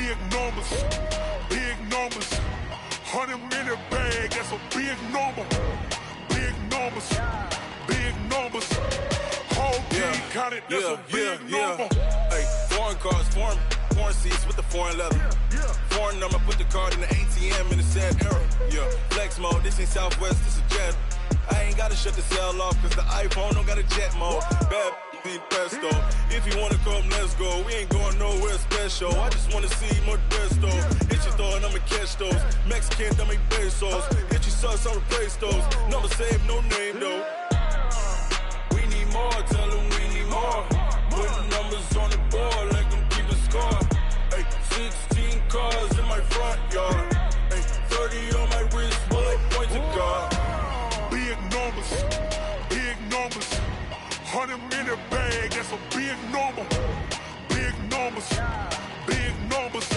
Big numbers, big numbers. 100 in the bag, that's a big number. Big numbers, big numbers. Whole team counted, that's a big number. Hey, foreign cars, foreign seats with the foreign leather. Foreign number, put the card in the ATM in the sad era. Yeah, flex mode, this ain't Southwest, this a jet. I ain't gotta shut the cell off, cause the iPhone don't got a jet mode. Bad be pesto. If you wanna come, let's go. We ain't going nowhere special. I just wanna see more pesto. Hit your thought, I'ma catch those. Mexican, I'ma pesos. Hit your sus, I'll replace those. Number save, no name though. We need more, tell them we need more. Putting numbers on the board like them keep a score. Hey, 16 cars in my front yard. Hey, 30 on my wrist, while I point to God. Big numbers, big numbers. 100 in the bag, that's a big number. Big numbers, big numbers.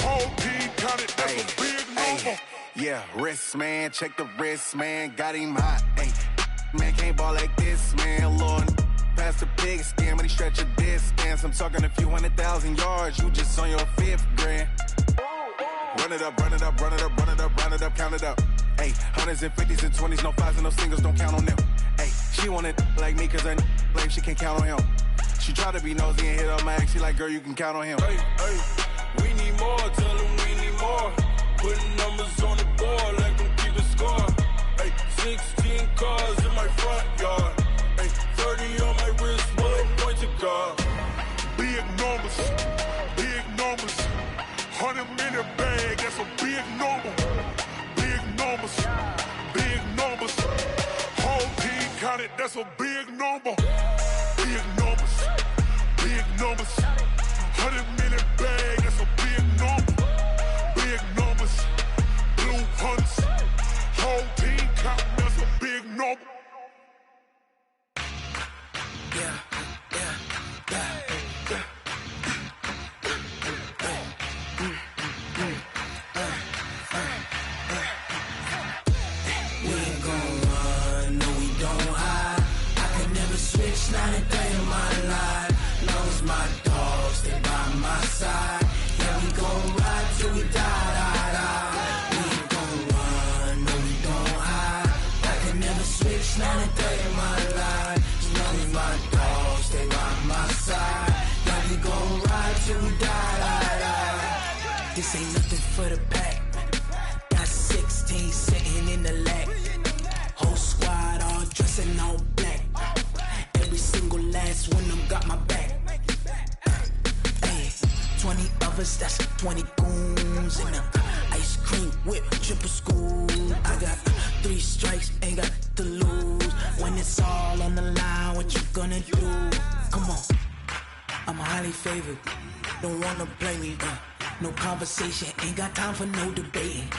Whole team counted, that's a big number. Yeah, wrist, man, check the wrist, man. Got him hot, ayy. Man, can't ball like this, man. Lord, past the pig skin, but he stretch a distance. I'm talking a few 100,000 yards, you just on your 5th grand. Run it up, run it up, run it up, run it up, run it up, count it up. Ayy, 100s and 50s and 20s, no 5s and no singles, don't count on them. Ayy, she want it like me, cause her blame she can't count on him. She try to be nosy and hit up my ex, she like, girl, you can count on him. Hey, hey, we need more, tell them we need more. Putting numbers on the board like them keep a score. Hey, 16 cars in my front yard. Hey, 30 on my wrist, while I point to God. Big numbers, big numbers. 100 in the bag, that's a big number. Big numbers, big numbers. Whole team counted, that's a big number. Big numbers, big numbers. 100 in the bag, that's a big number. Big numbers, blue hunts. Whole team counting, that's a big number. Yeah. Not a day in my life, long as my dogs stay by my side. Yeah, we gon' ride till we die. We ain't gon' run, no we don't hide. I can never switch, not a day in my life, as long as my dogs stay by my side. Yeah, we gon' ride till we die. This ain't nothing for the pack. Got 16 sitting in the lap. Whole squad all dressing all black. Every single last one of them got my back. Hey, 20 of us, that's 20 goons. And ice cream whip, triple school. I got 3 strikes, ain't got to lose. When it's all on the line, what you gonna do? Come on, I'm highly favored. Don't wanna play me, no conversation. Ain't got time for no debating.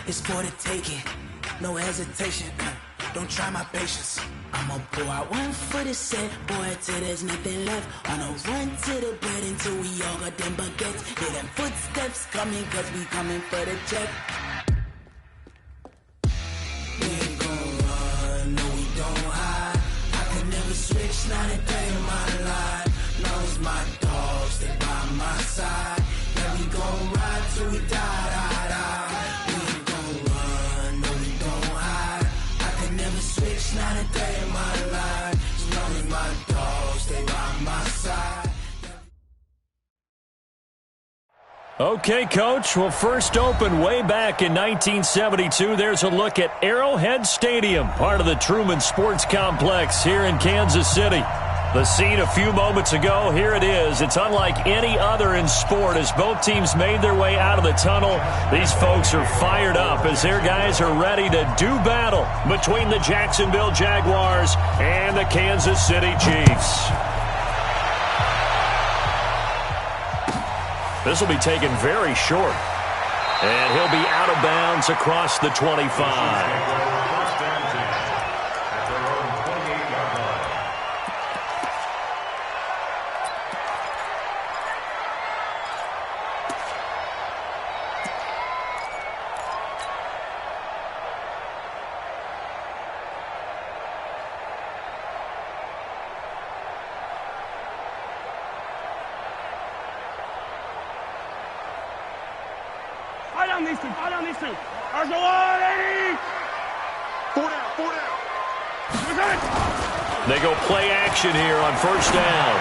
It's for the taking, no hesitation. Don't try my patience. I'ma pour out one for the set, boy, till there's nothing left. On a run to the bread until we all got them baguettes. Hear them footsteps coming, cause we coming for the check. We ain't gon' run, no we don't hide. I could never switch, not a day in my life. Long as my dogs stay by my side. Yeah, we gon' ride till we die. We ain't gon' run, no we don't hide. I could never switch, not a day in my life, as long as my dogs stay by my side. Okay, Coach. Well, first opened way back in 1972. There's a look at Arrowhead Stadium, part of the Truman Sports Complex here in Kansas City. The scene a few moments ago, here it is. It's unlike any other in sport as both teams made their way out of the tunnel. These folks are fired up as their guys are ready to do battle between the Jacksonville Jaguars and the Kansas City Chiefs. This will be taken very short. And he'll be out of bounds across the 25. down these two. Fall down these two. Arsenal 180. 4 down. 4 down. They go play action here on first down.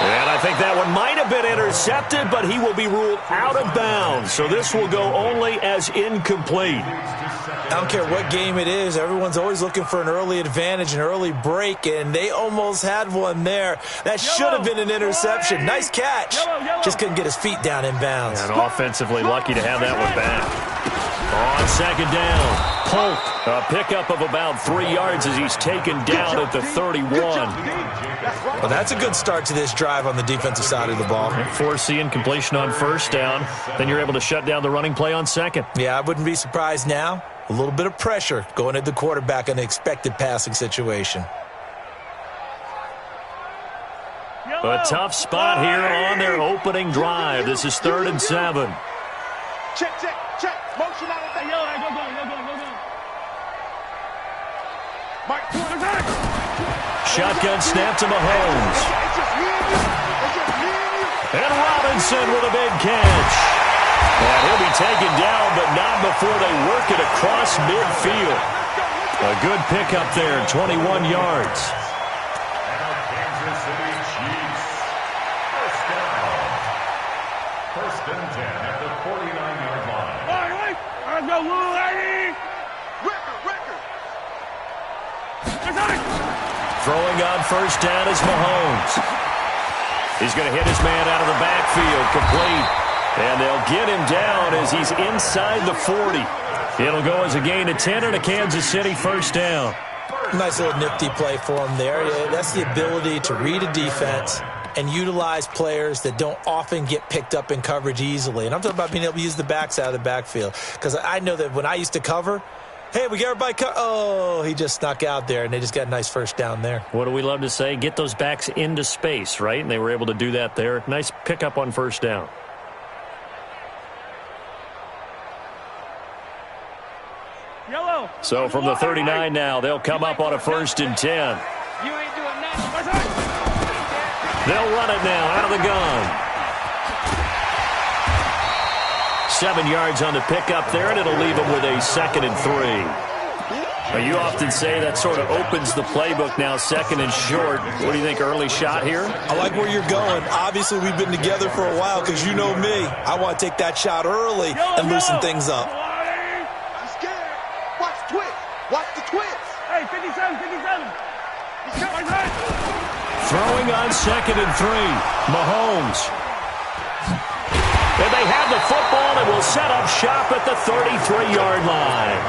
And I think that one might have been intercepted, but he will be ruled out of bounds. So this will go only as incomplete. I don't care what game it is. Everyone's always looking for an early advantage, an early break, and they almost had one there. That should have been an interception. Nice catch. Just couldn't get his feet down in bounds. And offensively lucky to have that one back. On second down, Polk, a pickup of about 3 yards as he's taken down at the 31. Well, that's a good start to this drive on the defensive side of the ball. Foreseeing completion on first down. Then you're able to shut down the running play on second. Yeah, I wouldn't be surprised now. A little bit of pressure going at the quarterback in the expected passing situation. A tough spot here on their opening drive. This is 3rd and 7. Check. Motion out of the yellow. Go. Mike, shotgun snap to Mahomes. And Robinson with a big catch. And he'll be taken down, but not before they work it across midfield. A good pickup there, 21 yards. First and 10 at the 49-yard line. All right. Let's go, Lou, lady. Record. Throwing on first down is Mahomes. He's going to hit his man out of the backfield, complete. And they'll get him down as he's inside the 40. It'll go as a gain of 10 and a Kansas City first down. Nice little nifty play for him there. Yeah, that's the ability to read a defense and utilize players that don't often get picked up in coverage easily. And I'm talking about being able to use the backside of the backfield. Because I know that when I used to cover, hey, we got everybody oh, he just snuck out there, and they just got a nice first down there. What do we love to say? Get those backs into space, right? And they were able to do that there. Nice pickup on first down. Yellow. So from the 39 now, they'll come up on a 1st and 10. You ain't doing nothing. They'll run it now out of the gun. 7 yards on the pickup there, and it'll leave them with a 2nd and 3. Now, you often say that sort of opens the playbook now, 2nd and short. What do you think, early shot here? I like where you're going. Obviously, we've been together for a while because you know me. I want to take that shot early and loosen things up. I'm scared. Watch the twist. Watch the twist. Hey, 57. Throwing on 2nd and 3. Mahomes. And they have the football and will set up shop at the 33-yard line.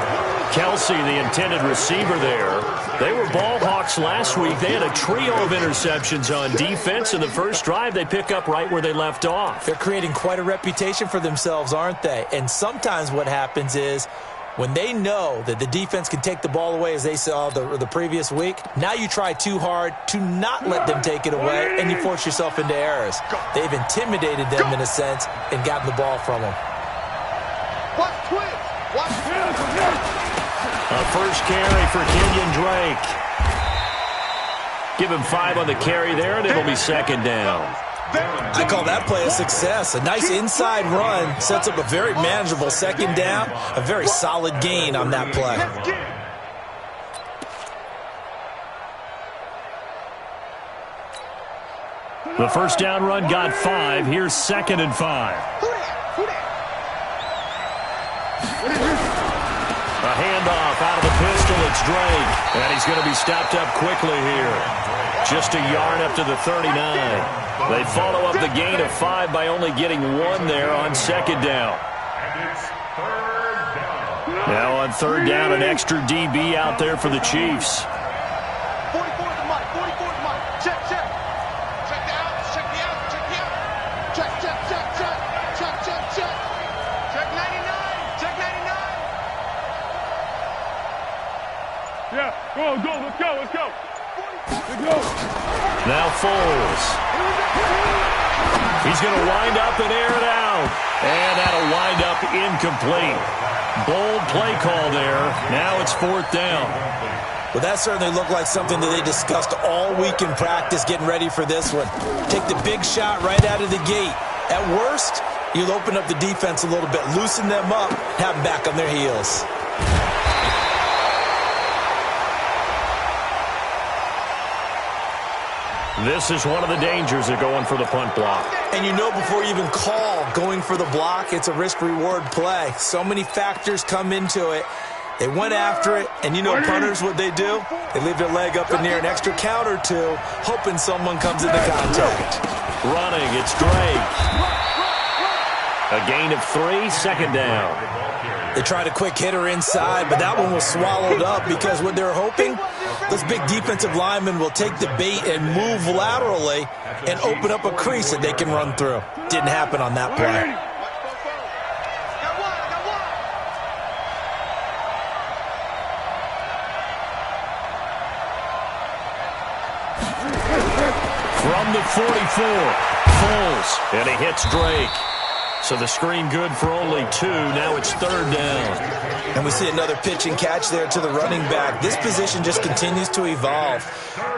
Kelsey, the intended receiver there. They were ball hawks last week. They had a trio of interceptions on defense. In the first drive, they pick up right where they left off. They're creating quite a reputation for themselves, aren't they? And sometimes what happens is when they know that the defense can take the ball away, as they saw the previous week, now you try too hard to not let them take it away, and you force yourself into errors. They've intimidated them in a sense and gotten the ball from them. A first carry for Kenyon Drake. Give him 5 on the carry there, and it'll be 2nd down. I call that play a success. A nice inside run sets up a very manageable 2nd down. A very solid gain on that play. The first down run got 5. Here's 2nd and 5. A handoff out of the pistol. It's Drake. And he's going to be stopped up quickly here. Just a yard up to the 39. They follow up the gain of 5 by only getting 1 there on 2nd down. Now on 3rd down, an extra DB out there for the Chiefs. 44 to Mike. 44 to Mike. Check. Check the out. Check the out. Check. Check 99. Check 99. Yeah. Go. Let's go. Now Foles. He's going to wind up and air it out. And that'll wind up incomplete. Bold play call there. Now it's 4th down. Well, that certainly looked like something that they discussed all week in practice getting ready for this one. Take the big shot right out of the gate. At worst, You'll open up the defense a little bit, loosen them up, have them back on their heels. This is one of the dangers of going for the punt block. And you know before you even call going for the block, it's a risk-reward play. So many factors come into it. They went after it, and you know punters, what they do? They leave their leg up in the air an extra count or two, hoping someone comes into contact. Running, it's Drake. A gain of 3, second down. They tried a quick hitter inside, but that one was swallowed up because what they're hoping, this big defensive lineman will take the bait and move laterally and open up a crease that they can run through. Didn't happen on that play. From the 44, Foles, and he hits Drake. So the screen good for only 2. Now it's third down. And we see another pitch and catch there to the running back. This position just continues to evolve.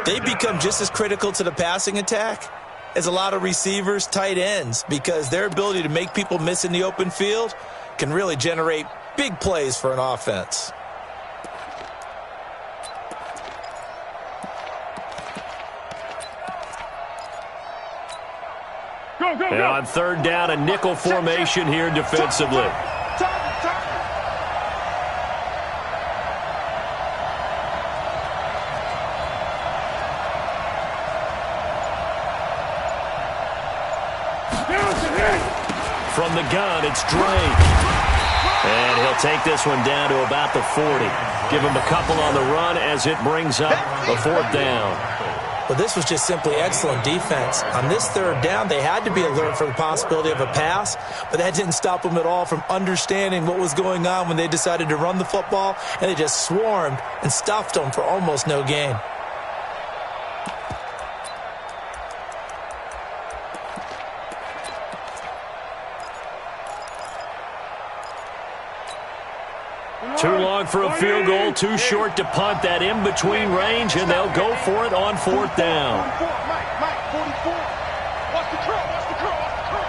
They become just as critical to the passing attack as a lot of receivers, tight ends, because their ability to make people miss in the open field can really generate big plays for an offense. And on third down, a nickel formation here defensively. From the gun, it's Drake. And he'll take this one down to about the 40. Give him a couple on the run as it brings up a fourth down. Well, this was just simply excellent defense. On this third down, they had to be alert for the possibility of a pass, but that didn't stop them at all from understanding what was going on when they decided to run the football, and they just swarmed and stuffed them for almost no gain. Too long for a field goal, too short to punt. That in-between range, and they'll go for it on fourth down. Mike, 44. Watch the curl, watch the curl, watch the curl.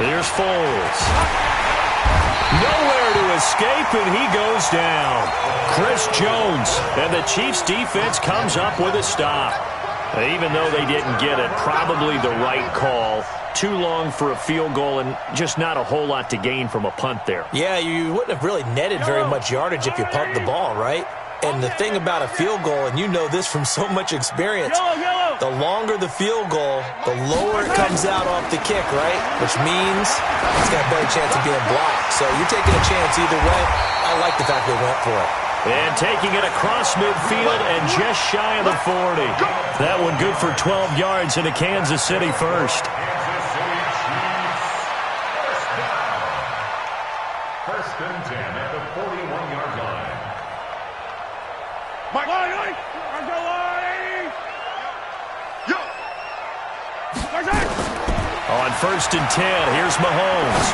Here's Foles. Nowhere to escape, and he goes down. Chris Jones, and the Chiefs' defense comes up with a stop. Even though they didn't get it, probably the right call. Too long for a field goal and just not a whole lot to gain from a punt there. Yeah, you wouldn't have really netted very much yardage if you punt the ball, right? And the thing about a field goal, and you know this from so much experience, the longer the field goal, the lower it comes out off the kick, right? Which means it's got a better chance of being blocked. So you're taking a chance either way. I like the fact they went for it. And taking it across midfield and just shy of the 40. That one good for 12 yards into Kansas City first. First and 10 at the 41-yard line. Mike, on first and 10, here's Mahomes.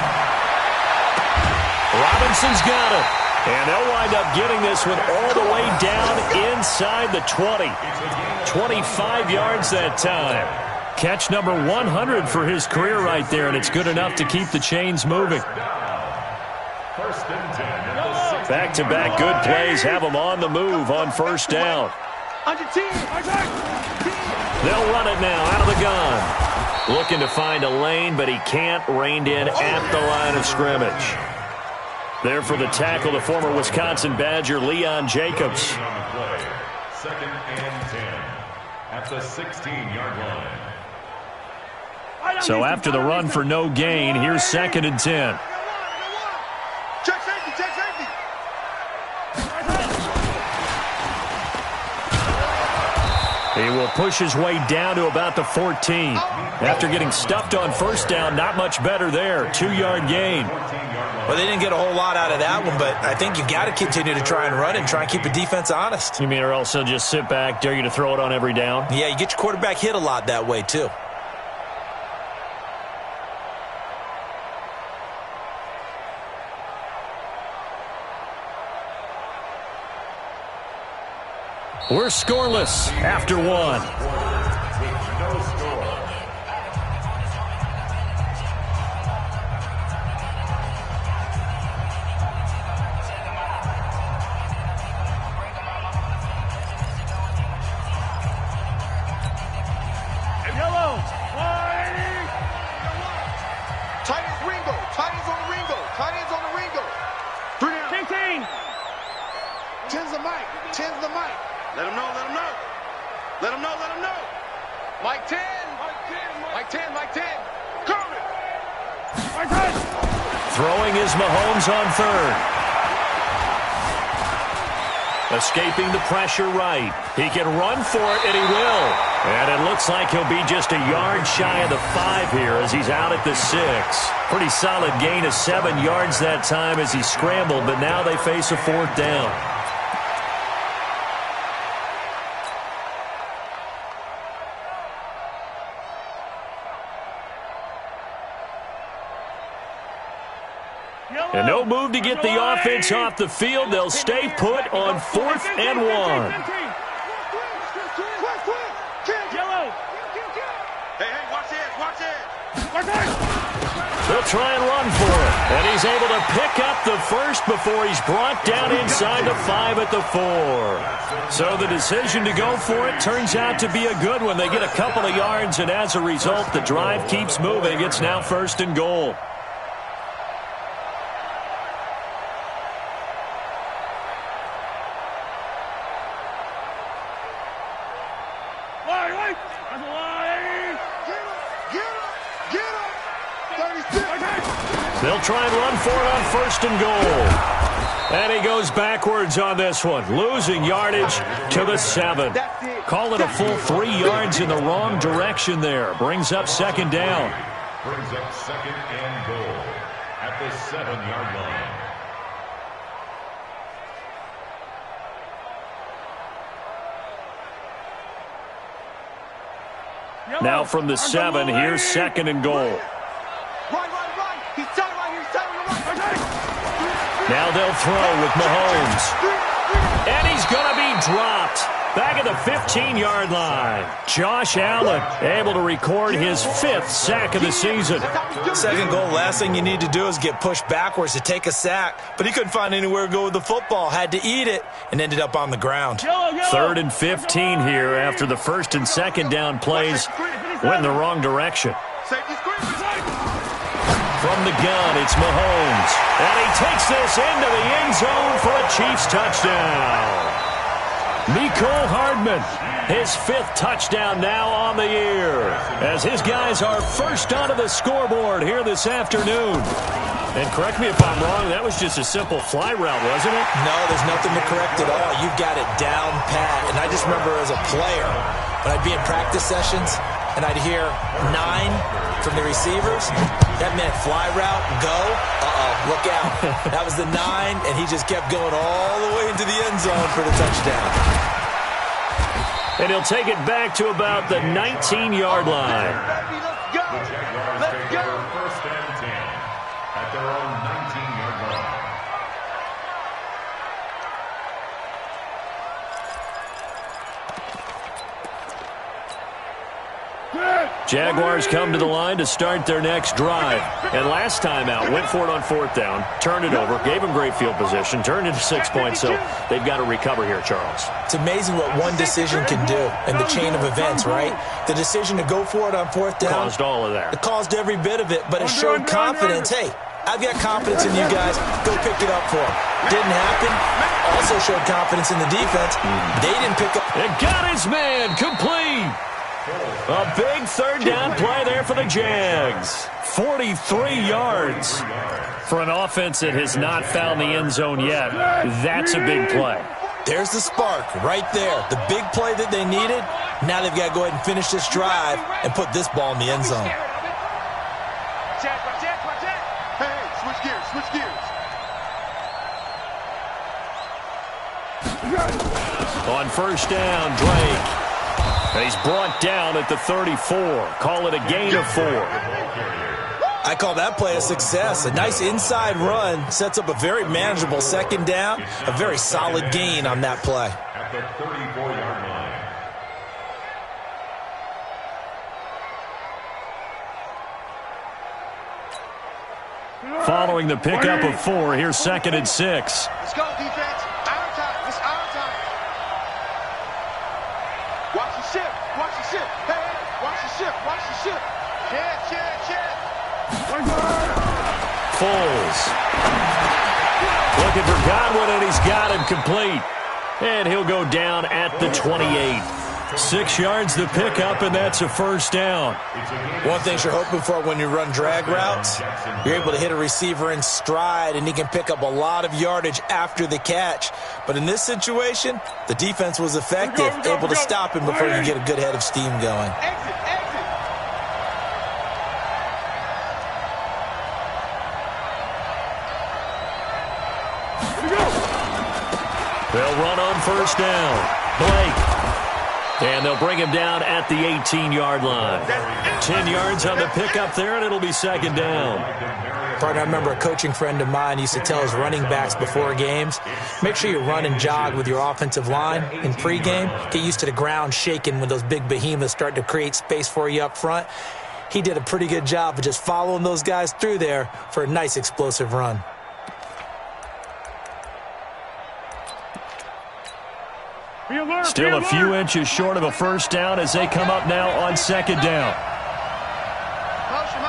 Robinson's got it. And they'll wind up getting this one all the way down inside the 20. 25 yards that time. Catch number 100 for his career right there, and it's good enough to keep the chains moving. First and 10. Back-to-back good plays have them on the move on first down. They'll run it now out of the gun. Looking to find a lane, but he can't. Reined in at the line of scrimmage. There for the tackle, the former Wisconsin Badger, Leon Jacobs. Second and 10 at the 16-yard line. So after the run for no gain, here's second and 10. check safety, check safety. He will push his way down to about the 14. After getting stuffed on first down, not much better there. 2-yard gain. Well, they didn't get a whole lot out of that one, but I think you've got to continue to try and run and try and keep the defense honest. You mean or else they'll just sit back, dare you to throw it on every down? Yeah, you get your quarterback hit a lot that way, too. We're scoreless after one. Let him know, let him know. Let him know, let him know. Mike 10. Mike 10, Mike 10. Coming. Mike 10. Throwing is Mahomes on third. Escaping the pressure right. He can run for it, and he will. And it looks like he'll be just a yard shy of the 5 here as he's out at the 6. Pretty solid gain of 7 yards that time as he scrambled, but now they face a 4th down. And no move to get the offense off the field. They'll stay put on 4th and 1. Hey, watch it. They'll try and run for it. And he's able to pick up the first before he's brought down inside the 5 at the 4. So the decision to go for it turns out to be a good one. They get a couple of yards, and as a result, the drive keeps moving. It's now 1st and goal. They'll try and run for it on 1st and goal. And he goes backwards on this one, losing yardage to the 7. Call it a full 3 yards in the wrong direction there. Brings up 2nd down. Brings up 2nd and goal at the 7-yard line. Now from the 7, here's 2nd and goal. Now they'll throw with Mahomes. And he's going to be dropped. Back at the 15-yard line. Josh Allen able to record his 5th sack of the season. 2nd goal, last thing you need to do is get pushed backwards to take a sack. But he couldn't find anywhere to go with the football. Had to eat it and ended up on the ground. 3rd and 15 here after the 1st and 2nd down plays went in the wrong direction. From the gun, it's Mahomes. And he takes this into the end zone for a Chiefs touchdown. Mecole Hardman, his 5th touchdown now on the year, as his guys are first onto the scoreboard here this afternoon. And correct me if I'm wrong, that was just a simple fly route, wasn't it? No, there's nothing to correct at all. You've got it down pat. And I just remember as a player, when I'd be in practice sessions, and I'd hear 9 from the receivers, that meant fly route, go, look out. That was the 9, and he just kept going all the way into the end zone for the touchdown. And he'll take it back to about the 19-yard line. The Jaguars take over 1st and 10 at their own 19-yard line. Jaguars come to the line to start their next drive. And last time out, went for it on 4th down, turned it over, gave them great field position, turned into 6 points, so they've got to recover here, Charles. It's amazing what one decision can do in the chain of events, right? The decision to go for it on 4th down. Caused all of that. It caused every bit of it, but it showed confidence. Hey, I've got confidence in you guys. Go pick it up for them. Didn't happen. Also showed confidence in the defense. They didn't pick up. It got his man complete. A big 3rd down play there for the Jags. 43 yards for an offense that has not found the end zone yet. That's a big play. There's the spark right there. The big play that they needed. Now they've got to go ahead and finish this drive and put this ball in the end zone. Hey, switch gears. On 1st down, Drake. He's brought down at the 34. Call it a gain of 4. I I call that play a success. A nice inside run sets up a very manageable second down, a very solid gain on that play. At the 34-yard line. Following the pickup of 4, here's 2nd and 6. Let's go, defense. Our time. It's our time. Watch the shift. Watch the shift. Hey, watch the shift. Watch the shift. Check. Foles. Looking for Godwin, and he's got him complete. And he'll go down at the 28. 6 yards the pickup, and that's a first down. One thing you're hoping for when you run drag routes, you're able to hit a receiver in stride, and he can pick up a lot of yardage after the catch. But in this situation, the defense was effective, able to stop him before you get a good head of steam going. Exit. They'll run on first down. Blake. And they'll bring him down at the 18-yard line. 10 yards on the pickup there, and it'll be second down. Partner, I remember a coaching friend of mine used to tell his running backs before games, make sure you run and jog with your offensive line in pregame. Get used to the ground shaking when those big behemoths start to create space for you up front. He did a pretty good job of just following those guys through there for a nice explosive run. Still a few inches short of a first down as they come up now on second down. Motion.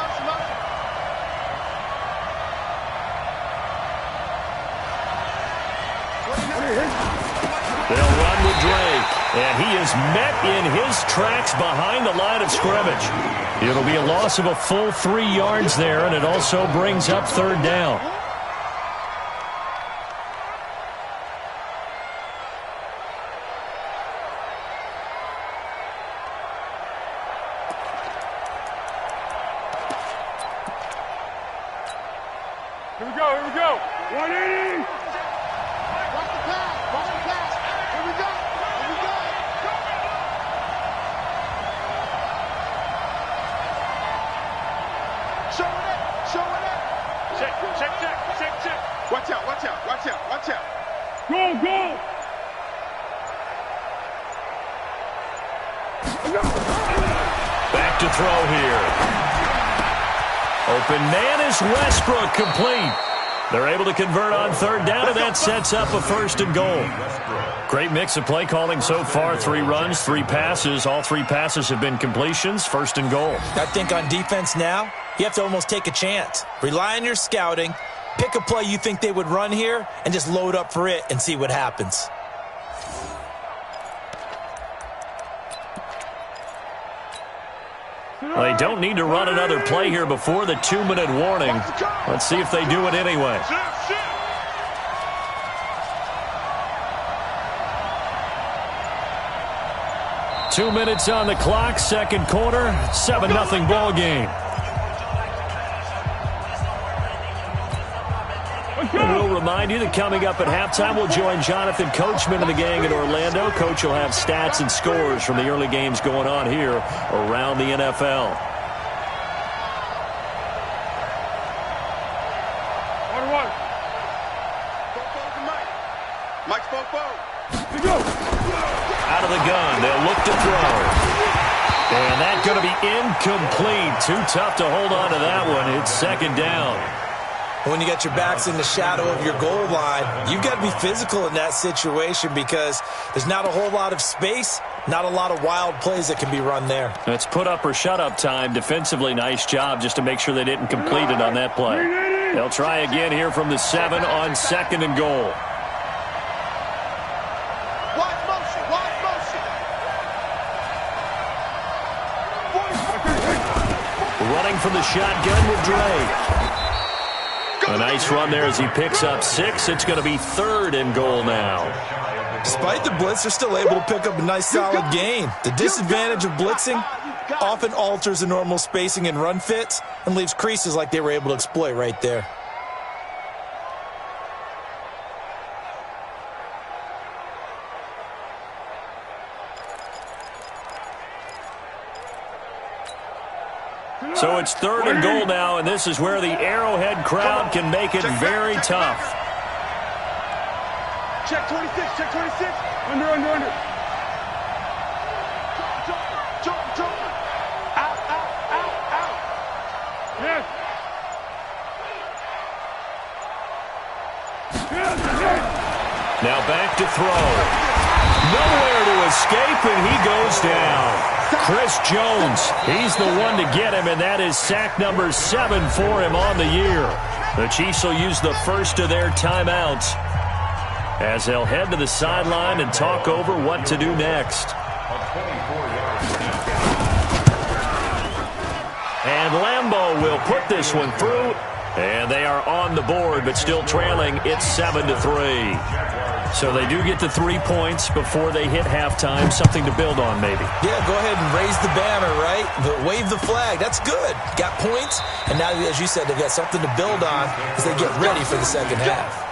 They'll run with Drake, and he is met in his tracks behind the line of scrimmage. It'll be a loss of a full 3 yards there, and it also brings up third down. Here we go. 180. Watch the pass. Here we go. Show it up. Check. Watch out. Go. Back to throw here. Open man is Westbrook, complete. They're able to convert on third down, and that sets up a first and goal. Great mix of play calling so far. 3 runs, 3 passes. All 3 passes have been completions. First and goal. I think on defense now, you have to almost take a chance. Rely on your scouting, pick a play you think they would run here, and just load up for it and see what happens. Well, they don't need to run another play here before the 2-minute warning. Let's see if they do it anyway. Two minutes on the clock, second quarter, 7-0 ball game. We'll remind you that coming up at halftime, we'll join Jonathan Coachman and the gang in Orlando. Coach will have stats and scores from the early games going on here around the NFL. 1-1. Mike's Fofo. Out of the gun, they'll look to throw. And that's going to be incomplete. Too tough to hold on to that one. It's second down. When you got your backs in the shadow of your goal line, you've got to be physical in that situation because there's not a whole lot of space, not a lot of wild plays that can be run there. That's put up or shut up time. Defensively, nice job just to make sure they didn't complete it on that play. They'll try again here from the 7 on second and goal. Watch motion. Running from the shotgun with Drake. A nice run there as he picks up 6. It's going to be third and goal now. Despite the blitz, they're still able to pick up a nice solid gain. The disadvantage of blitzing often alters the normal spacing and run fits and leaves creases like they were able to exploit right there. So it's 3rd and goal now, and this is where the Arrowhead crowd can make it very tough. Check 26, check 26. Under. Jump. Out. Yes. Now back to throw. Nowhere to escape, and he goes down. Chris Jones, he's the one to get him, and that is sack number 7 for him on the year. The Chiefs will use the first of their timeouts as they'll head to the sideline and talk over what to do next. And Lambeau will put this one through, and they are on the board, but still trailing. It's 7-3. So they do get the 3 points before they hit halftime. Something to build on, maybe. Yeah, go ahead and raise the banner, right? But wave the flag. That's good. Got points, and now, as you said, they've got something to build on as they get ready for the second half.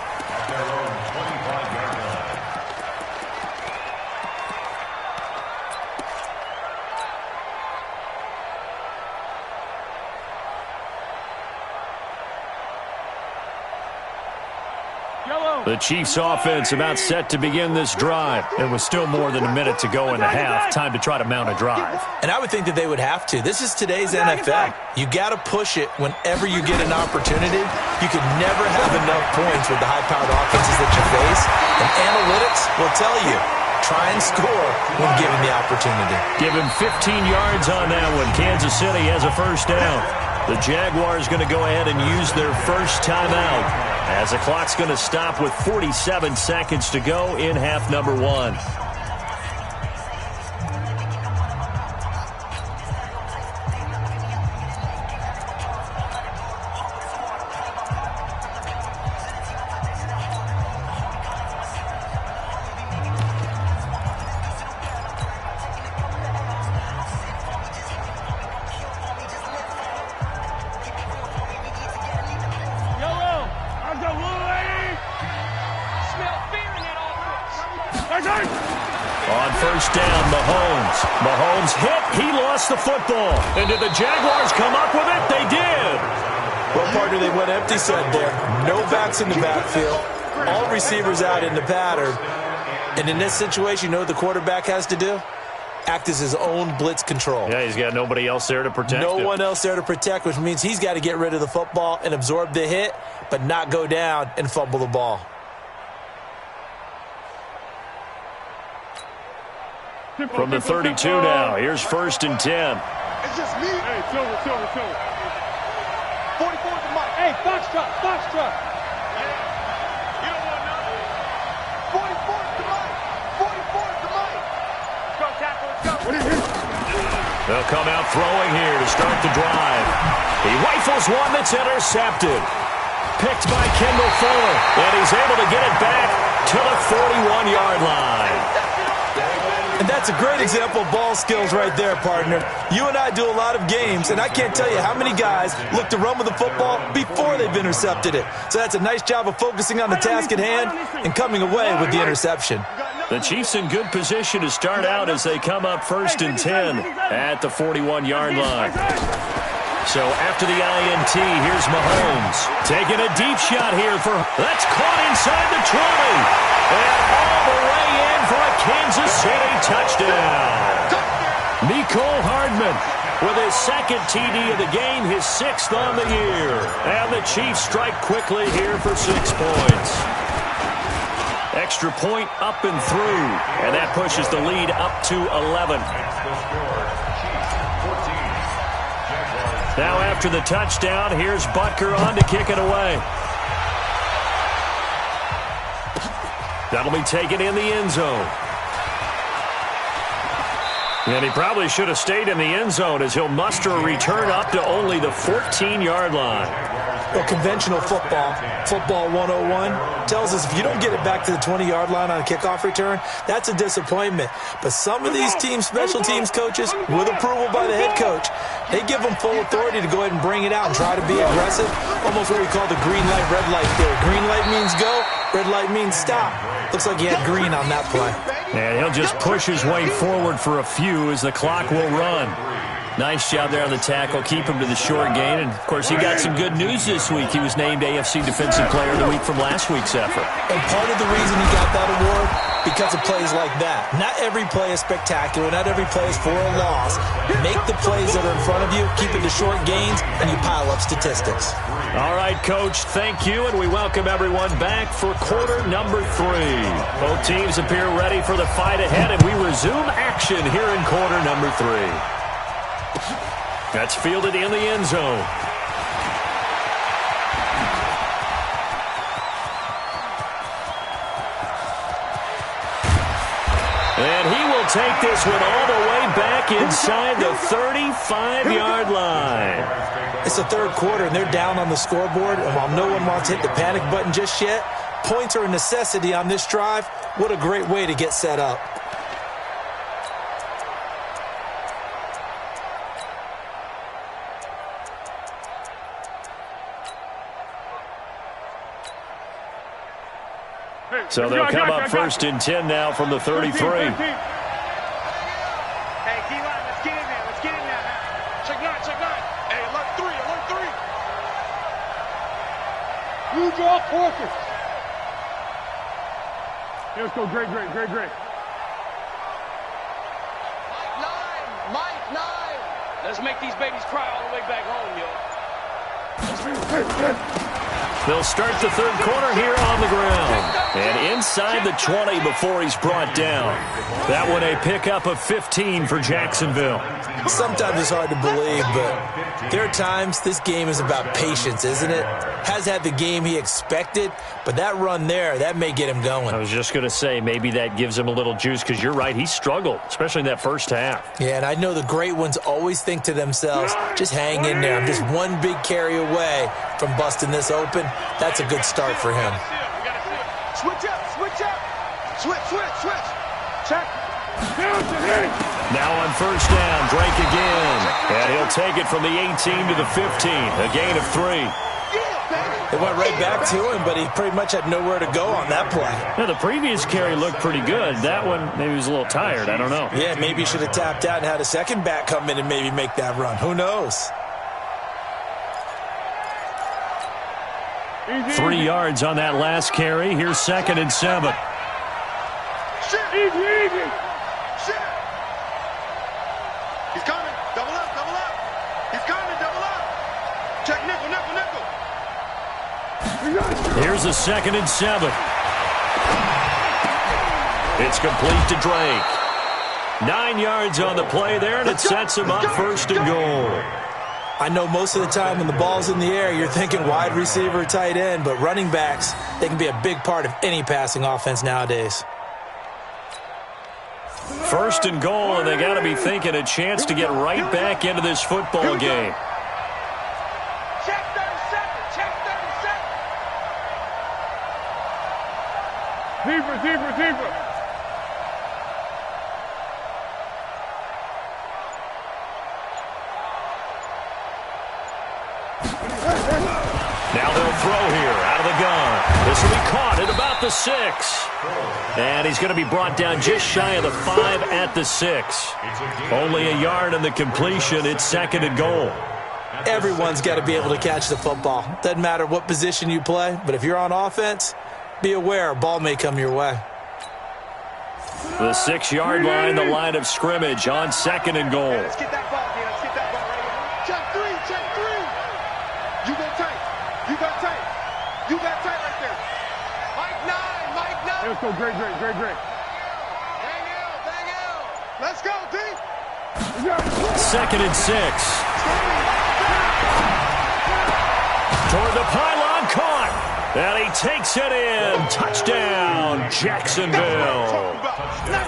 The Chiefs offense about set to begin this drive. It was still more than a minute to go in the half. Time to try to mount a drive. And I would think that they would have to. This is today's NFL. You got to push it whenever you get an opportunity. You could never have enough points with the high-powered offenses that you face. And analytics will tell you, try and score when given the opportunity. Give him 15 yards on that one. Kansas City has a first down. The Jaguars going to go ahead and use their first timeout as the clock's going to stop with 47 seconds to go in half number 1. On first down, Mahomes hit. He lost the football. And did the Jaguars come up with it? They did. Well, partner, they went empty set there. No backs in the backfield. All receivers out in the pattern. And in this situation, you know what the quarterback has to do? Act as his own blitz control. Yeah, he's got nobody else there to protect him. No one else there to protect, which means he's got to get rid of the football and absorb the hit, but not go down and fumble the ball. From the 32 now, here's first and 10. It's just me. Hey, Silver. 44 to Mike. Hey, Foxtrot. Yeah. You don't want nothing. 44 to Mike. 44 to Mike. Let's go, tackle. Let's go. What is it? They'll come out throwing here to start the drive. He rifles one that's intercepted. Picked by Kendall Fuller. And he's able to get it back to the 41-yard line. And that's a great example of ball skills right there, partner. You and I do a lot of games, and I can't tell you how many guys look to run with the football before they've intercepted it. So that's a nice job of focusing on the task at hand and coming away with the interception. The Chiefs in good position to start out as they come up first and 10 at the 41-yard line. So after the INT, here's Mahomes. Taking a deep shot here for... That's caught inside the 20. And all the way in for a Kansas City touchdown. Mecole Hardman with his second TD of the game, his 6th on the year. And the Chiefs strike quickly here for 6 points. Extra point up and through. And that pushes the lead up to 11. Now after the touchdown, here's Butker on to kick it away. That'll be taken in the end zone. And he probably should have stayed in the end zone as he'll muster a return up to only the 14-yard line. Well, conventional football 101, tells us if you don't get it back to the 20-yard line on a kickoff return, that's a disappointment. But some of these teams, special teams coaches, with approval by the head coach, they give them full authority to go ahead and bring it out and try to be aggressive, almost what we call the green light, red light theory. Green light means go, red light means stop. Looks like he had green on that play. And he'll just push his way forward for a few as the clock will run. Nice job there on the tackle. Keep him to the short gain. And, of course, he got some good news this week. He was named AFC Defensive Player of the Week from last week's effort. And part of the reason he got that award, because of plays like that. Not every play is spectacular. Not every play is for a loss. Make the plays that are in front of you, keep it to short gains, and you pile up statistics. All right, Coach, thank you, and we welcome everyone back for quarter number 3. Both teams appear ready for the fight ahead, and we resume action here in quarter number 3. That's fielded in the end zone. And he will take this one all the way back inside the 35-yard line. It's the third quarter, and they're down on the scoreboard. And while no one wants to hit the panic button just yet, points are a necessity on this drive. What a great way to get set up. So they'll come up first and 10 now from the 33. Hey, D-line, let's get in there. Let's get in there. Check 9, check 9. Hey, alert 3, alert 3. You draw quarters. Here, let's go. Great. Mike 9. Let's make these babies cry all the way back home, yo. They'll start the third quarter here on the ground. And inside the 20 before he's brought down. That one a pickup of 15 for Jacksonville. Sometimes it's hard to believe, but there are times this game is about patience, isn't it? Has had the game he expected, but that run there, that may get him going. I was just going to say, maybe that gives him a little juice, because you're right, he struggled, especially in that first half. Yeah, and I know the great ones always think to themselves, just hang in there. I'm just one big carry away from busting this open. That's a good start for him. Switch up. Switch. Check. Now on first down, Drake again. And he'll take it from the 18 to the 15, a gain of 3. They went right back to him, but he pretty much had nowhere to go on that play. Now, the previous carry looked pretty good. That one, maybe he was a little tired. I don't know. Yeah, maybe he should have tapped out and had a second back come in and maybe make that run. Who knows? 3 yards on that last carry. Here's 2nd and 7. Easy. He's coming. Double up. He's coming. Double up. Check nickel. Here's a 2nd and 7. It's complete to Drake. 9 yards on the play there, and it sets him up first and goal. I know most of the time when the ball's in the air, you're thinking wide receiver, tight end, but running backs, they can be a big part of any passing offense nowadays. First and goal, and they got to be thinking a chance to get right back into this football game. Check 37. Deeper. Now they'll throw here out of the gun. This will be caught at about the 6. And he's going to be brought down just shy of the 5 at the 6. Only a yard in the completion. It's 2nd and goal. Everyone's got to be able to catch the football. Doesn't matter what position you play, but if you're on offense, be aware a ball may come your way. The 6-yard line, the line of scrimmage on 2nd and goal. Let's get that ball, man. Let's get that ball right here. Check 3. You go tight. You got tight right there. Mike 9. Let's go. Great. Hang out. Let's go, D. 2nd and 6. Toward the pylon, caught. And he takes it in. Touchdown, Jacksonville.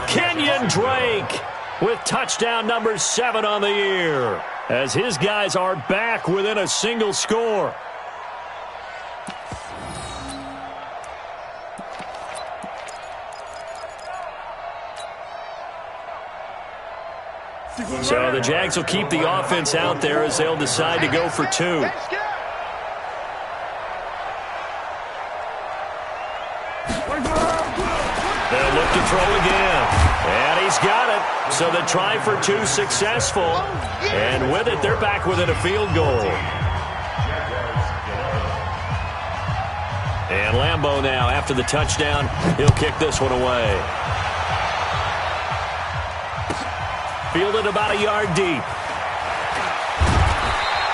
Kenyon Drake with touchdown number 7 on the year, as his guys are back within a single score. So the Jags will keep the offense out there as they'll decide to go for 2. They'll look to throw again. And he's got it. So the try for two successful. And with it, they're back within a field goal. And Lambeau now, after the touchdown, he'll kick this one away. Fielded about a yard deep.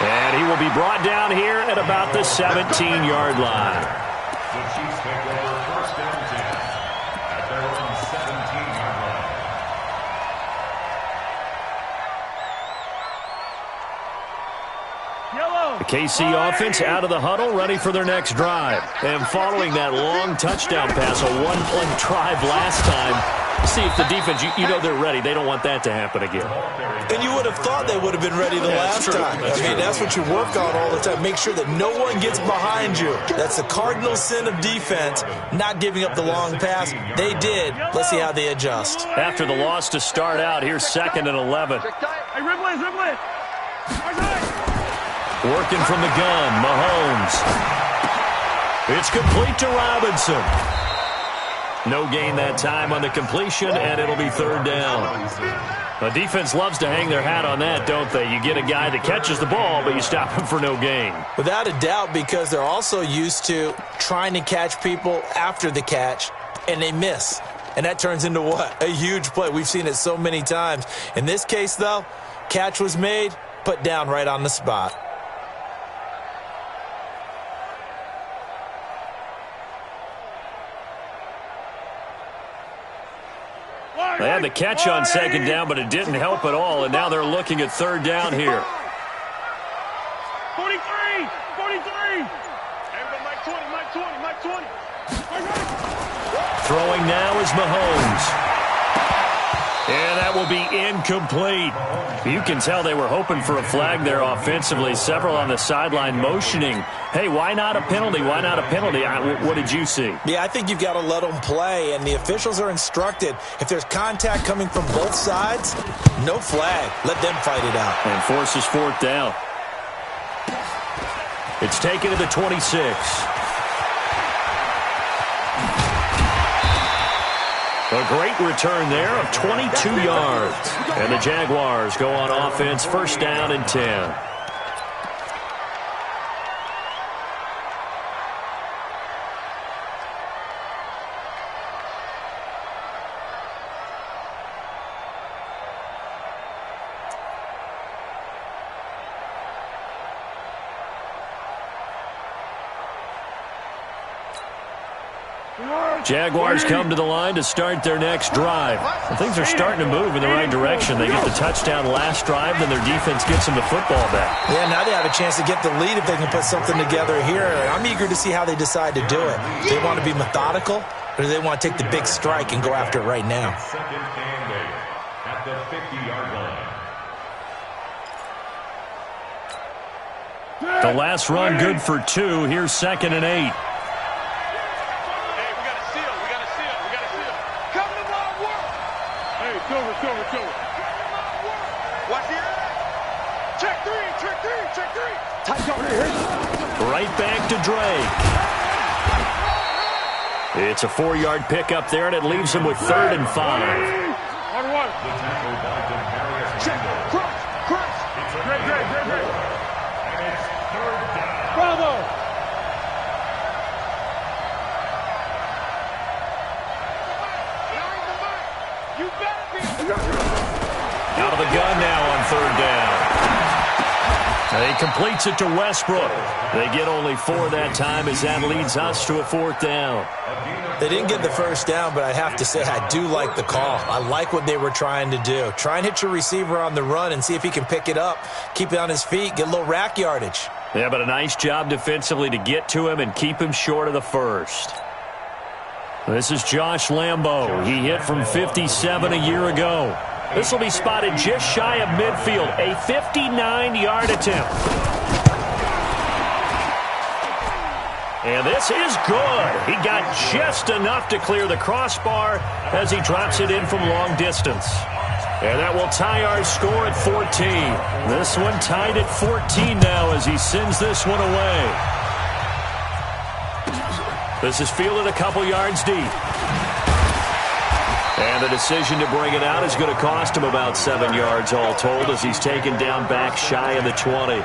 And he will be brought down here at about the 17-yard line. The Chiefs take over first down 10 at their own 17-yard line. The KC offense out of the huddle, ready for their next drive. And following that long touchdown pass, a one-play drive last time, see if the defense, you know they're ready. They don't want that to happen again. And you would have thought they would have been ready the last time. That's what you work on all the time. Make sure that no one gets behind you. That's the cardinal sin of defense, not giving up the long pass. They did. Let's see how they adjust. After the loss to start out, here's 2nd and 11. Hey, Ripley. Working from the gun, Mahomes. It's complete to Robinson. No gain that time on the completion, and it'll be 3rd down. The defense loves to hang their hat on that, don't they? You get a guy that catches the ball, but you stop him for no gain. Without a doubt, because they're also used to trying to catch people after the catch, and they miss. And that turns into what? A huge play. We've seen it so many times. In this case, though, catch was made, put down right on the spot. They had the catch on 2nd down, but it didn't help at all, and now they're looking at 3rd down here. 43. Everybody, Mike 20. Throwing now is Mahomes. And that will be incomplete. You can tell they were hoping for a flag there offensively. Several on the sideline motioning. Hey, why not a penalty? Why not a penalty? What did you see? Yeah, I think you've got to let them play, and the officials are instructed. If there's contact coming from both sides, no flag. Let them fight it out. And forces 4th down. It's taken to the 26. A great return there of 22 yards. And the Jaguars go on offense, 1st down and 10. Jaguars come to the line to start their next drive. And things are starting to move in the right direction. They get the touchdown last drive, then their defense gets them the football back. Yeah, now they have a chance to get the lead if they can put something together here. I'm eager to see how they decide to do it. Do they want to be methodical, or do they want to take the big strike and go after it right now? 2nd and 8 at the 50-yard line. The last run good for 2. Here's 2nd and 8. Right back to Drake. It's a 4-yard pickup there, and it leaves him with 3rd and 5. Out of the gun now on 3rd down. He completes it to Westbrook. They get only 4 that time as that leads us to a 4th down. They didn't get the 1st down, but I have to say I do like the call. I like what they were trying to do. Try and hit your receiver on the run and see if he can pick it up, keep it on his feet, get a little rack yardage. Yeah, but a nice job defensively to get to him and keep him short of the 1st. This is Josh Lambeau. He hit from 57 a year ago. This will be spotted just shy of midfield. A 59-yard attempt. And this is good. He got just enough to clear the crossbar as he drops it in from long distance. And that will tie our score at 14. This one tied at 14 now as he sends this one away. This is fielded a couple yards deep. And the decision to bring it out is going to cost him about 7 yards all told as he's taken down back shy of the 20.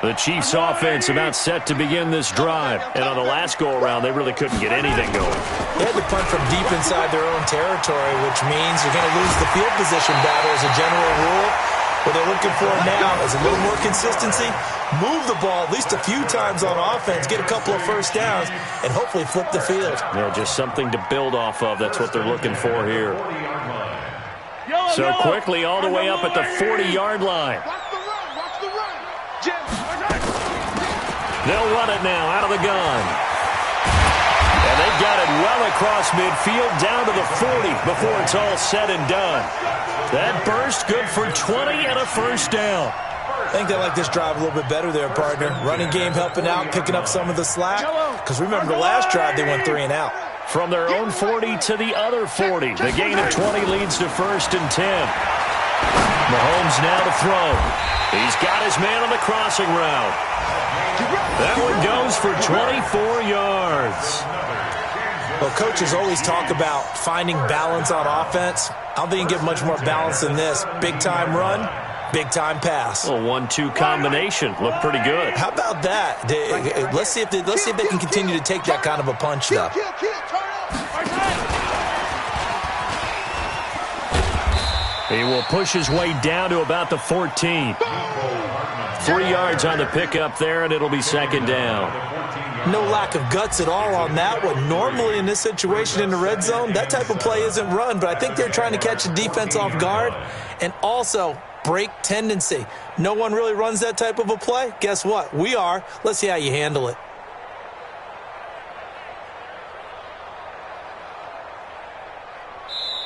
The Chiefs offense about set to begin this drive. And on the last go-around, they really couldn't get anything going. They had to punt from deep inside their own territory, which means you're going to lose the field position battle as a general rule. What they're looking for now is a little more consistency, move the ball at least a few times on offense, get a couple of first downs, and hopefully flip the field. Yeah, just something to build off of. That's what they're looking for here. So quickly all the way up at the 40-yard line. They'll run it now out of the gun. And they got it well across midfield down to the 40 before it's all said and done. That burst good for 20 and a first down. I think they like this drive a little bit better there, partner. Running game helping out, picking up some of the slack. Because remember, the last drive they went 3 and out. From their own 40 to the other 40. The gain of 20 leads to 1st and 10. Mahomes now to throw. He's got his man on the crossing route. That one goes for 24 yards. Well, coaches always talk about finding balance on offense. I don't think you can get much more balance than this. Big-time run, big-time pass. A 1-2 combination. Looked pretty good. How about that? Let's see if they can continue to take that kind of a punch, though. He will push his way down to about the 14. 3 yards on the pickup there, and it'll be 2nd down. No lack of guts at all on that one. Normally in this situation in the red zone, that type of play isn't run, but I think they're trying to catch the defense off guard and also break tendency. No one really runs that type of a play. Guess what? We are. Let's see how you handle it.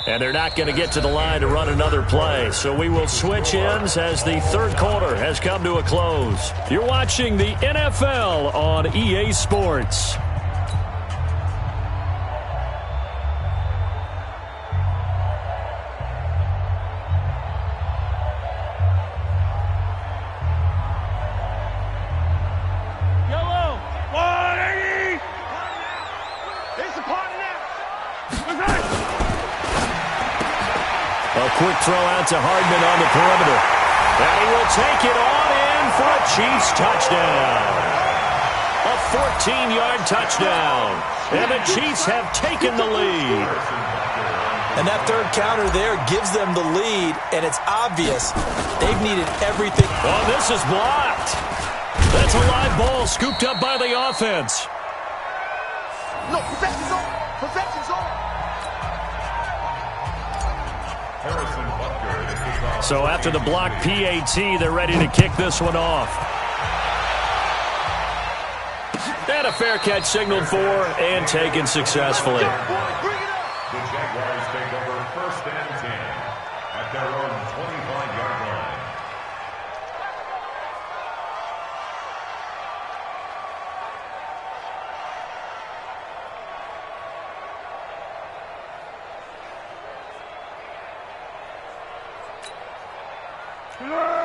And they're not going to get to the line to run another play. So we will switch ends as the 3rd quarter has come to a close. You're watching the NFL on EA Sports. Yellow, 180. It's a party now. A quick throw out to Hardman on the perimeter. And he will take it on in for a Chiefs touchdown. A 14-yard touchdown. And the Chiefs have taken the lead. And that 3rd counter there gives them the lead, and it's obvious they've needed everything. Oh, this is blocked. That's a live ball scooped up by the offense. No, perfection's on. Perfection's on. So after the block PAT, they're ready to kick this one off. And a fair catch signaled for and taken successfully. The Jaguars take over 1st and 10 at their own 25-yard line.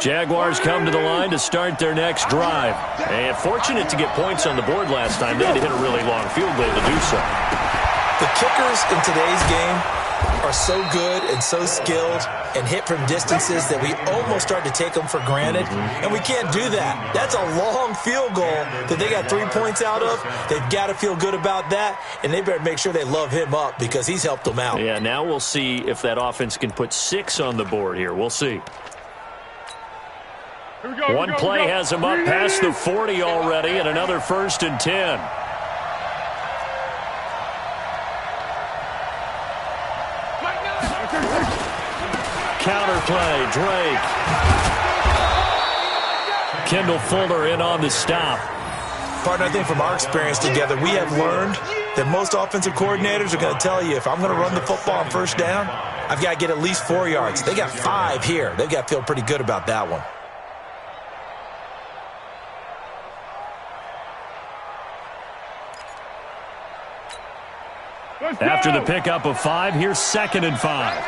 Jaguars come to the line to start their next drive. And fortunate to get points on the board last time. They had to hit a really long field goal to do so. The kickers in today's game are so good and so skilled and hit from distances that we almost start to take them for granted. And we can't do that. That's a long field goal that they got 3 points out of. They've got to feel good about that, and they better make sure they love him up because he's helped them out. Yeah, now we'll see if that offense can put 6 on the board here. We'll see. One play has him up past the 40 already, and another 1st and 10. Counter play, Drake. Kendall Fuller in on the stop. Partner, I think from our experience together, we have learned that most offensive coordinators are going to tell you, if I'm going to run the football on 1st down, I've got to get at least 4 yards. They got 5 here. They've got to feel pretty good about that one. After the pickup of 5, here's 2nd and 5.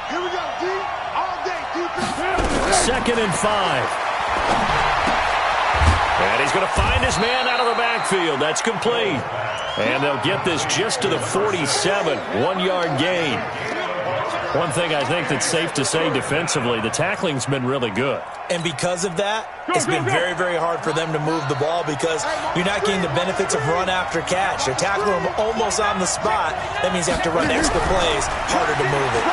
Here we go, D. All day, defense. 2nd and 5. And he's going to find his man out of the backfield. That's complete. And they'll get this just to the 47, 1-yard gain. One thing I think that's safe to say defensively, the tackling's been really good. And because of that, it's been very, very hard for them to move the ball because you're not getting the benefits of run after catch. They're tackling them almost on the spot. That means you have to run extra plays, harder to move it.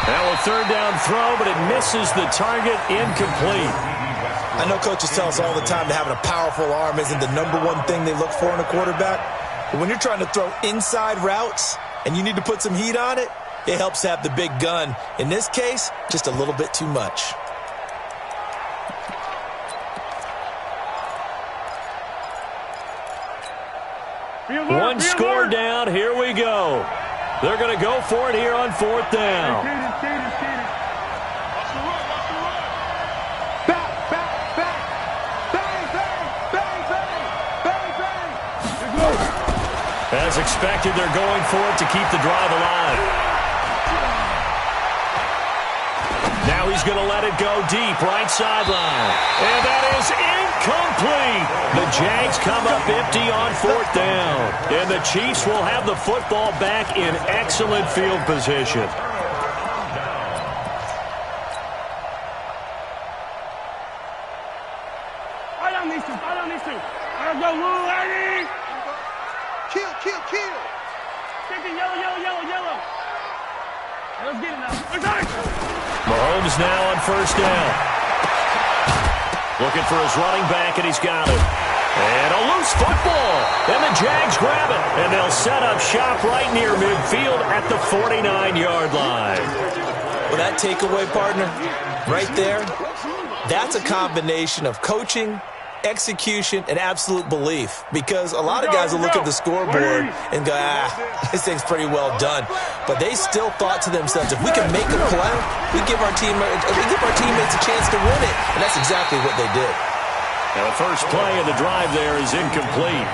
Now a 3rd down throw, but it misses the target, incomplete. I know coaches tell us all the time that having a powerful arm isn't the #1 thing they look for in a quarterback. But when you're trying to throw inside routes and you need to put some heat on it, it helps to have the big gun. In this case, just a little bit too much. One score down. Here we go. They're going to go for it here on 4th down. As expected, they're going for it to keep the drive alive. Now he's going to let it go deep, right sideline. And that is incomplete. The Jags come up empty on 4th down. And the Chiefs will have the football back in excellent field position. Right on these two. Right on these two. Let's go, Lou, lady. Kill. Chicken, yellow. Let's get it now. Mahomes now on 1st down. Looking for his running back, and he's got it. And a loose football. And the Jags grab it. And they'll set up shop right near midfield at the 49-yard line. Well, that takeaway, partner, right there, that's a combination of coaching, execution, and absolute belief, because a lot of guys will look at the scoreboard and go, this thing's pretty well done. But they still thought to themselves, if we can make a play, we give our teammates a chance to win it. And that's exactly what they did. Now the first play of the drive there is incomplete.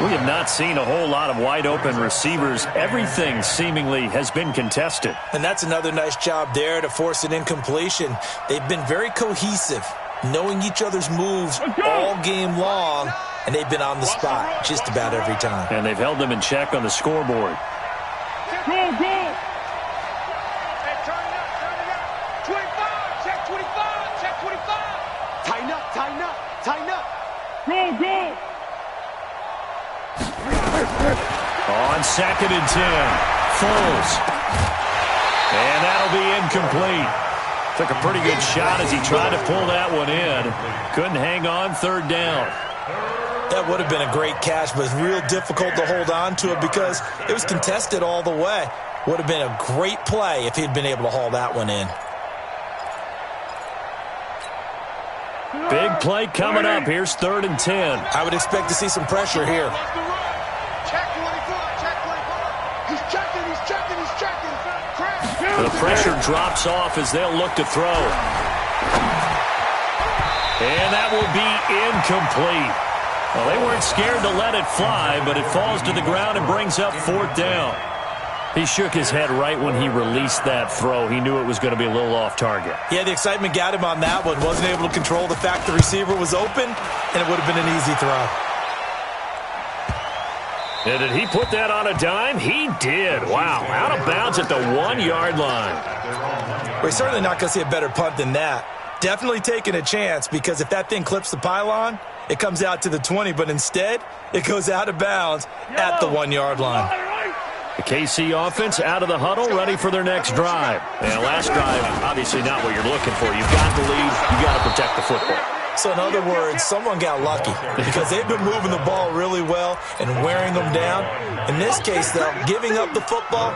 We have not seen a whole lot of wide-open receivers. Everything seemingly has been contested. And that's another nice job there to force an incompletion. They've been very cohesive, knowing each other's moves all game long, and they've been on the spot just about every time. And they've held them in check on the scoreboard. Go. Hey, turn it up. 25, check 25, check 25. Tighten up. Go. On 2nd and 10, Foles. And that'll be incomplete. Took a pretty good shot as he tried to pull that one in. Couldn't hang on 3rd down. That would have been a great catch, but it's real difficult to hold on to it because it was contested all the way. Would have been a great play if he'd been able to haul that one in. Big play coming up. Here's 3rd and 10. I would expect to see some pressure here. Check 24. He's checking. The pressure drops off as they'll look to throw. And that will be incomplete. Well, they weren't scared to let it fly, but it falls to the ground and brings up 4th down. He shook his head right when he released that throw. He knew it was going to be a little off target. Yeah, the excitement got him on that one. Wasn't able to control the fact the receiver was open, and it would have been an easy throw. And did he put that on a dime? He did. Wow, out of bounds at the 1-yard line. We're certainly not going to see a better punt than that. Definitely taking a chance, because if that thing clips the pylon, it comes out to the 20, but instead, it goes out of bounds at the 1-yard line. The KC offense out of the huddle, ready for their next drive. And last drive, obviously not what you're looking for. You've got to lead. You've got to protect the football. So in other words, someone got lucky because they've been moving the ball really well and wearing them down. In this case, though, giving up the football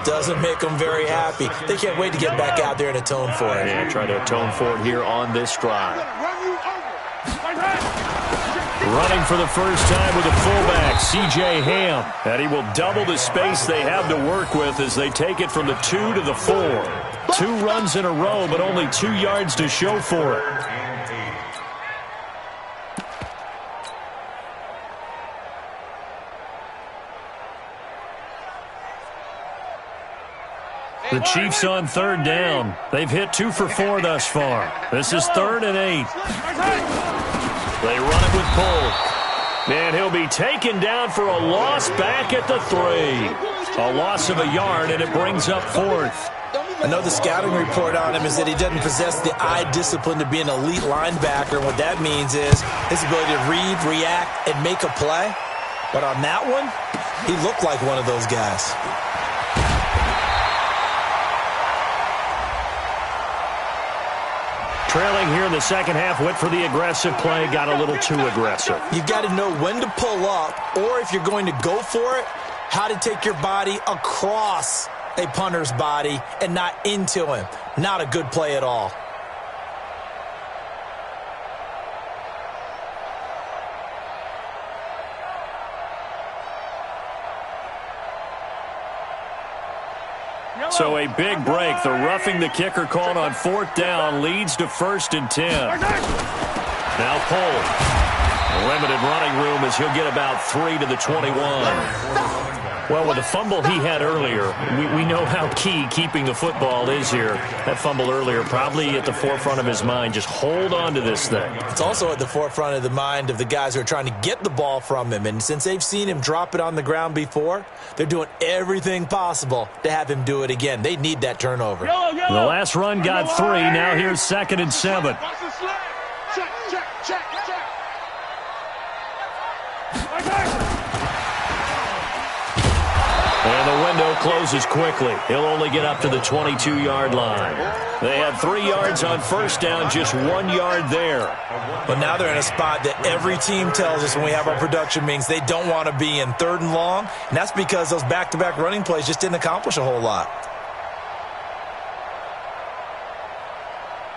doesn't make them very happy. They can't wait to get back out there and atone for it. Yeah, try to atone for it here on this drive. Running for the first time with a fullback, C.J. Ham. And he will double the space they have to work with as they take it from the 2 to the 4. 2 runs in a row, but only 2 yards to show for it. The Chiefs on third down. They've hit 2 for 4 thus far. This is 3rd and 8. They run it with Polk. And he'll be taken down for a loss back at the 3. A loss of a yard, and it brings up 4th. I know the scouting report on him is that he doesn't possess the eye discipline to be an elite linebacker. What that means is his ability to read, react, and make a play. But on that one, he looked like one of those guys. Trailing here in the second half, went for the aggressive play, got a little too aggressive. You've got to know when to pull up, or if you're going to go for it, how to take your body across a punter's body and not into him. Not a good play at all. So a big break. The roughing the kicker called on 4th down leads to 1st and 10. Now Polk. Limited running room as he'll get about 3 to the 21. Well, with the fumble he had earlier, we know how key keeping the football is here. That fumble earlier probably at the forefront of his mind. Just hold on to this thing. It's also at the forefront of the mind of the guys who are trying to get the ball from him. And since they've seen him drop it on the ground before, they're doing everything possible to have him do it again. They need that turnover. The last run got 3. Now here's 2nd and 7. Check, check, check, check. And the window closes quickly. He'll only get up to the 22-yard line. They had 3 yards on 1st down, just 1 yard there. But now they're in a spot that every team tells us when we have our production meetings they don't want to be in, 3rd and long. And that's because those back-to-back running plays just didn't accomplish a whole lot.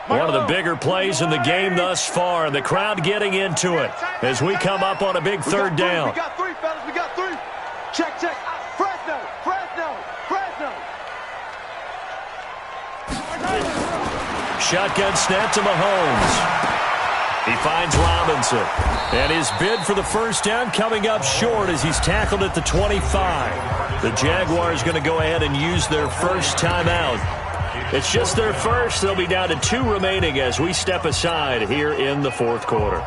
One of the bigger plays in the game thus far, and the crowd getting into it as we come up on a big 3rd down. We got 3, fellas. We got 3. Check, check. Fresno, Fresno, Fresno. Shotgun snap to Mahomes. He finds Robinson. And his bid for the 1st down coming up short as he's tackled at the 25. The Jaguars going to go ahead and use their first timeout. It's just their first. They'll be down to 2 remaining as we step aside here in the 4th quarter.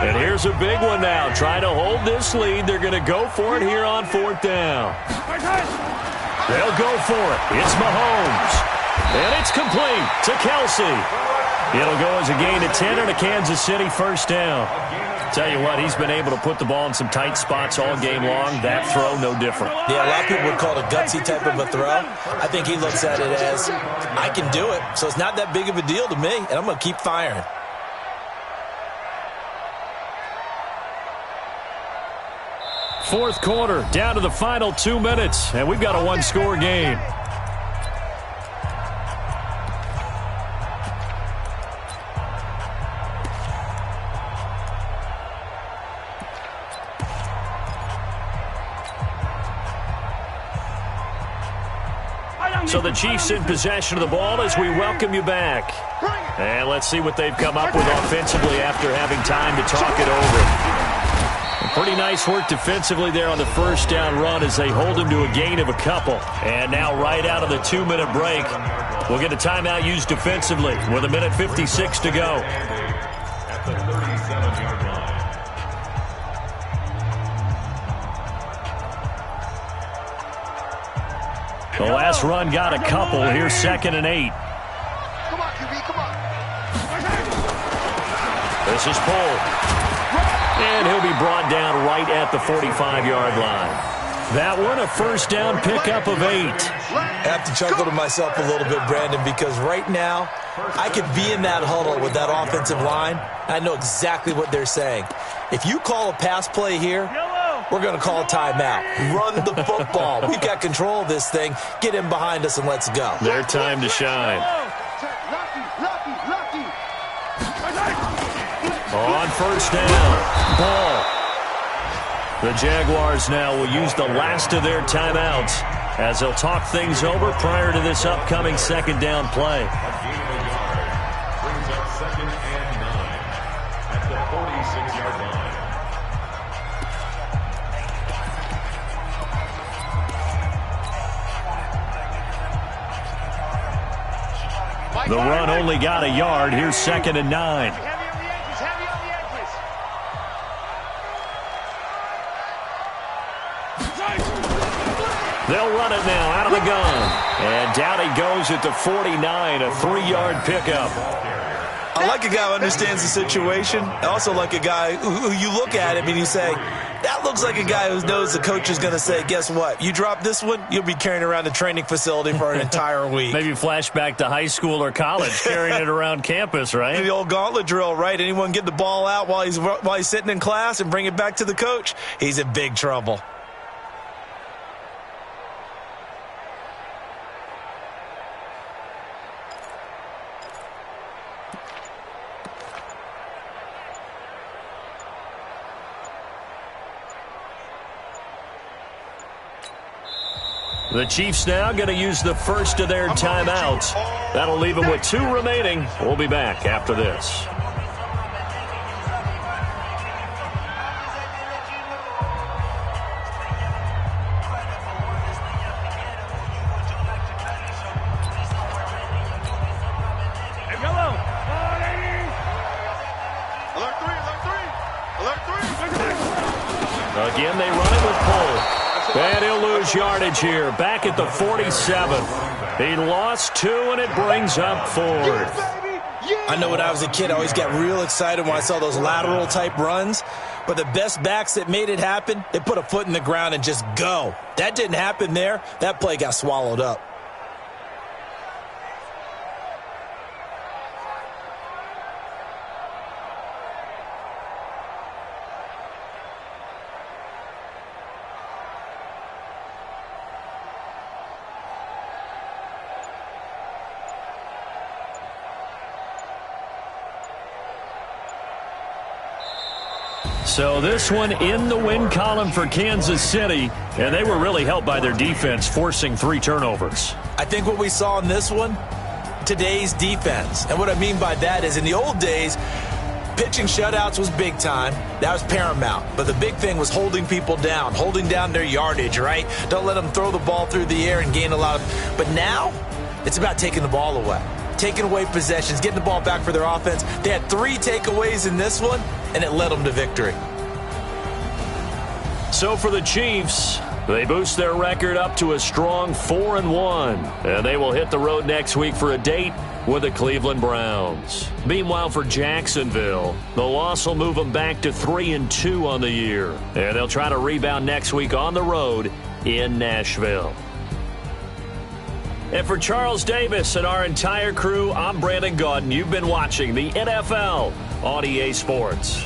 And here's a big one now. Trying to hold this lead. They're going to go for it here on 4th down. They'll go for it. It's Mahomes. And it's complete to Kelsey. It'll go as a gain of 10 and a Kansas City 1st down. Tell you what, he's been able to put the ball in some tight spots all game long. That throw, no different. Yeah, a lot of people would call it a gutsy type of a throw. I think he looks at it as, I can do it, so it's not that big of a deal to me, and I'm going to keep firing. Fourth quarter, down to the final 2 minutes, and we've got a 1-score game. So the Chiefs in possession of the ball as we welcome you back. And let's see what they've come up with offensively after having time to talk it over. Pretty nice work defensively there on the 1st down run as they hold him to a gain of a couple. And now right out of the 2-minute break, we'll get a timeout used defensively with 1:56 to go. At the 37-yard line. The last run got a couple. Here's 2nd and 8. Come on, QB, come on. This is Polk. And he'll be brought down right at the 45-yard line. That one, a 1st down pickup of 8. I have to chuckle to myself a little bit, Brandon, because right now I could be in that huddle with that offensive line. I know exactly what they're saying. If you call a pass play here, we're going to call a timeout. Run the football. We've got control of this thing. Get him behind us and let's go. Their time to shine. On 1st down, ball. The Jaguars now will use the last of their timeouts as they'll talk things over prior to this upcoming 2nd down play. Brings up 2nd and 9 at the 46-yard line. The run only got a yard. Here's 2nd and 9. Heavy on the edges, heavy on the edges. They'll run it now out of the gun. And down he goes at the 49, a 3-yard pickup. I like a guy who understands the situation. I also like a guy who you look at him and you say, that looks like a guy who knows the coach is going to say, guess what? You drop this one, you'll be carrying around the training facility for an entire week. Maybe flashback to high school or college, carrying it around campus, right? The old gauntlet drill, right? Anyone get the ball out while he's sitting in class and bring it back to the coach, he's in big trouble. The Chiefs now going to use the first of their timeouts. That'll leave them with 2 remaining. We'll be back after this. Yellow. Alert 3, alert 3. Alert 3. Again, they run it with Cole. And he'll lose yardage here. Back at the 47. He lost 2, and it brings up 4th. I know when I was a kid, I always got real excited when I saw those lateral-type runs. But the best backs that made it happen, they put a foot in the ground and just go. That didn't happen there. That play got swallowed up. So this one in the win column for Kansas City, and they were really helped by their defense, forcing 3 turnovers. I think what we saw in this one, today's defense. And what I mean by that is in the old days, pitching shutouts was big time. That was paramount. But the big thing was holding people down, holding down their yardage, right? Don't let them throw the ball through the air and gain a lot of. But now, it's about taking the ball away. Taking away possessions, getting the ball back for their offense. They had 3 takeaways in this one, and it led them to victory. So for the Chiefs, they boost their record up to a strong 4-1. And they will hit the road next week for a date with the Cleveland Browns. Meanwhile, for Jacksonville, the loss will move them back to 3-2 on the year. And they'll try to rebound next week on the road in Nashville. And for Charles Davis and our entire crew, I'm Brandon Gaudin. You've been watching the NFL on EA Sports.